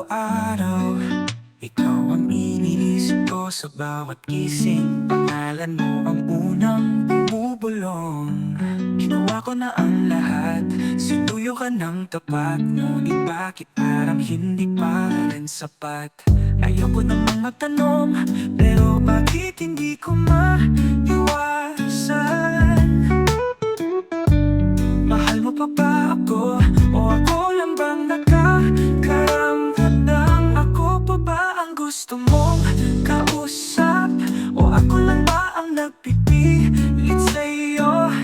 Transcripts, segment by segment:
araw-araw. Ikaw ang iniisip ko sa bawat gising. Pangalan mo ang unang bumubulong. Ginawa ko na ang lahat, sinuyo ka ng tapat. Ngunit bakit parang hindi pa rin sapat? Ayoko ng mga tanong, pero bakit hindi ko maiwasan? Mahal mo pa ba ako? O ako lang bang nakakaramdam ng ako pa ba ang gusto mong kausap? O ako lang ba ang nagpipilit sa'yo?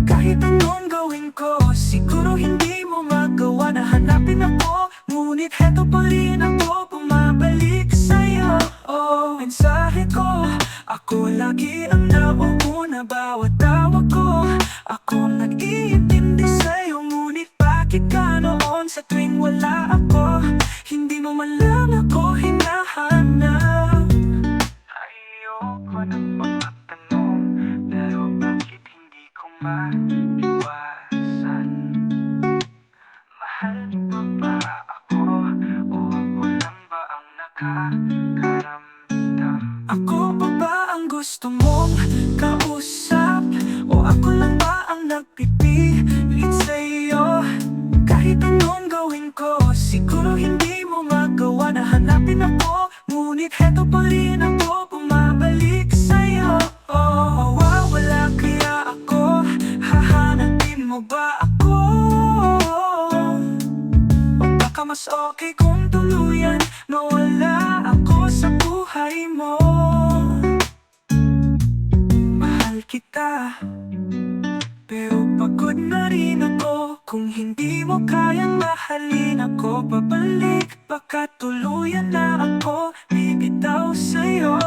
Kahit anong gawin ko, siguro hindi mo magawa na hanapin ako. Ngunit heto pa rin ako, bumabalik sa'yo. Oh, mensahe ko, ako lagi ang nauuna bawat tawag ko. Ako nag-iintindi sa'yo, ngunit bakit ka noon sa tuwing wala ako? Hindi mo man lang ako hinahanap. Ayoko ng mga tanong, pero bakit hindi ko maiwasan? Mahal mo ba ako? O ako lang ba ang nakakaramdam? Ako pa ba ang gusto mong kausap? O ako lang ba ang nagpipilit sa'yo? Kahit anong gawin ko, siguro hindi mo magawa na hanapin ako. Ngunit heto pa rin ako, bumabalik sa'yo. Oh, wala kaya ako, hahanapin mo ba ako? O baka mas okay kung tuluyan mawala ako sa buhay mo. Mahal kita, pero pagod na rin ako. Kung hindi mo kayang mahalin ako pabalik, baka tuluyan na ako bibitaw sa'yo.